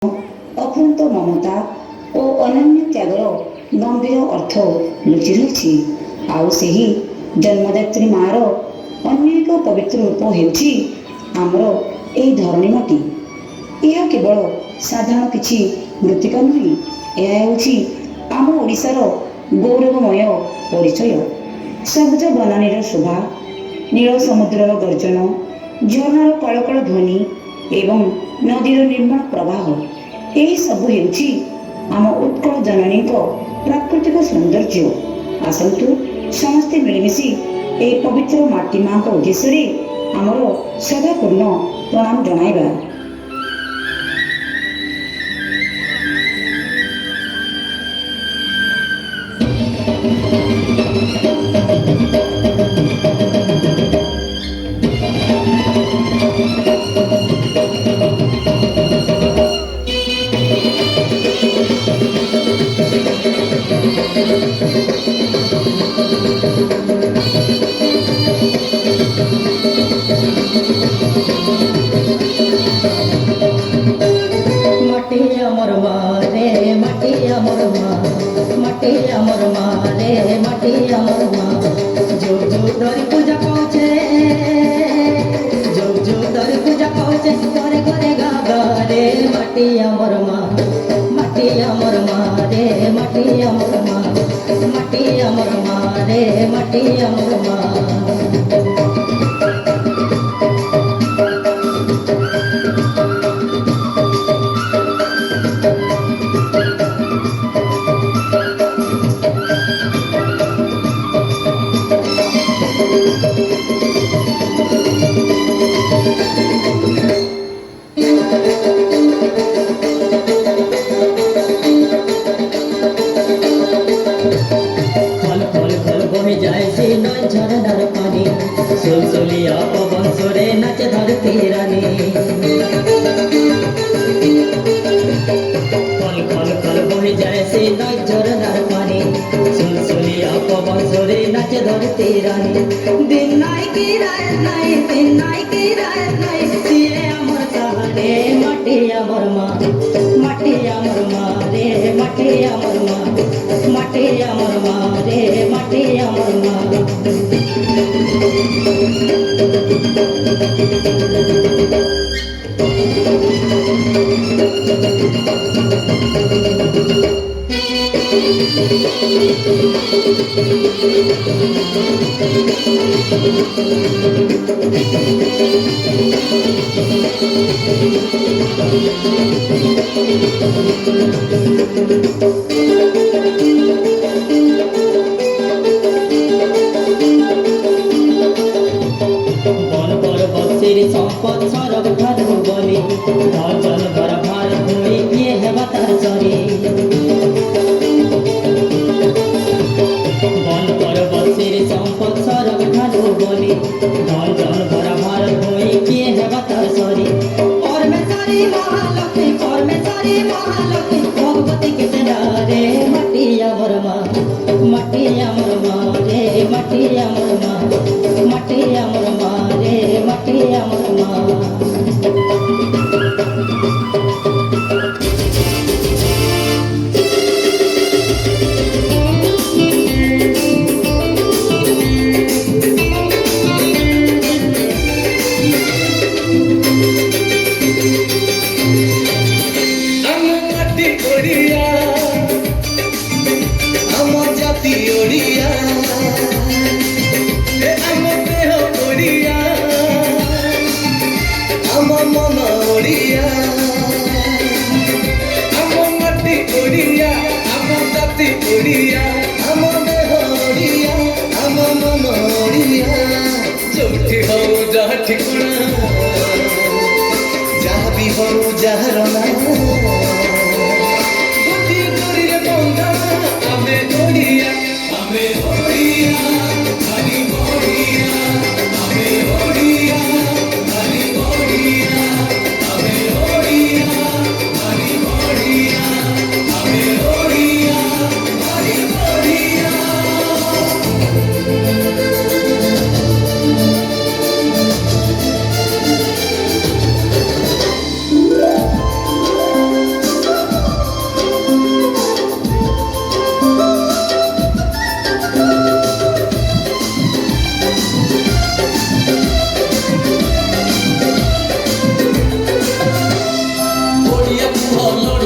ଅଫୁରନ୍ତ ମମତା ଓ ଅନନ୍ୟ ତ୍ୟାଗର ଗମ୍ଭୀର ଅର୍ଥ ଲୁଚି ରହିଛି। ଆଉ ସେହି ଜନ୍ମଦାତ୍ରୀ ମାଆର ଅନ୍ୟ ଏକ ପବିତ୍ର ରୂପ ହେଉଛି ଆମର ଏହି ଧରଣୀ ମାଟି। ଏହା କେବଳ ସାଧାରଣ କିଛି ମୃତ୍ତିକା ନୁହେଁ, ଏହା ହେଉଛି ଆମ ଓଡ଼ିଶାର ଗୌରବମୟ ପରିଚୟ। ସବୁଜ ବନାନୀର ଶୋଭା, ନୀଳ ସମୁଦ୍ରର ଗର୍ଜନ, ଝରଣାର କଳକଳ ଧ୍ୱନି ଏବଂ ନଦୀର ନିର୍ମଳ ପ୍ରବାହ, ଏହିସବୁ ହେଉଛି ଆମ ଉତ୍କଳ ଜନନୀଙ୍କ ପ୍ରାକୃତିକ ସୌନ୍ଦର୍ଯ୍ୟ। ଆସନ୍ତୁ ସମସ୍ତେ ମିଳିମିଶି ଏହି ପବିତ୍ର ମାଟି ମାଙ୍କ ଉଦ୍ଦେଶ୍ୟରେ ଆମର ଶ୍ରଦ୍ଧାପୂର୍ଣ୍ଣ ପ୍ରଣାମ ଜଣାଇବା। মাটি আমার মা রে মাটি আমার মা, মাটি আমার মা রে মাটি আমার মা। যুগ যুগ ধরে পূজা পাচ্ছে, যুগ যুগ ধরে পূজা পাচ্ছে, ঘরে ঘরে গাগা রে মাটি আমার মা, মাটি আমার মা রে মাটি আমার মা, মাটি আমার মা রে মাটি আমার মা। ঝরনার পানি সুলসুলিয়া পবন সরে নাচে ধরতি রানী। ফল ফল ফল বহে যায় সে নয় ঝরনার পানি সুলসুলিয়া পবন সরে নাচে ধরতি রানী। দিন নাই কি রায় নাই, দিন নাই কি রায় নাই, সিয়ে আমার সাহারে মাটি আমার মা, মাটি আমার মা রে মাটি আমার মা, মাটি আমার মা রে মাটি আমার মা। সম্পদ সরব ধরব বলি, জল জল ভর ভার ভূমি কিয়ে হেবা তার চরে। বন পর্বতের সম্পদ সরব ধরব বলি, জল জল ভর ভার ভূমি কিয়ে হেবা তার চরে। পরমেশ্বরী মহালক্ষ্মী, পরমেশ্বরী মহালক্ষ্মী, ভগবতী কেটে রে মাটি আমার মা, মাটি আমার মা রে মাটি আমার মা, মাটি আমার মা রে মাটি আমার মা। ঠিকুনা যাহা বি হউ যাহার না গোটিয়ে ডোরিরে বন্ধা ଆମେ ଓଡ଼ିଆ, ଆମେ ଓଡ଼ିଆ, ଖାଲି ଓଡ଼ିଆ, ଆମେ ଓଡ଼ିଆ, ଖାଲି ଓଡ଼ିଆ, ଆମେ ଓଡ଼ିଆ, ଖାଲି ଓଡ଼ିଆ, ଆମେ ଓଡ଼ିଆ, ଖାଲି ଓଡ଼ିଆ। ଭଲ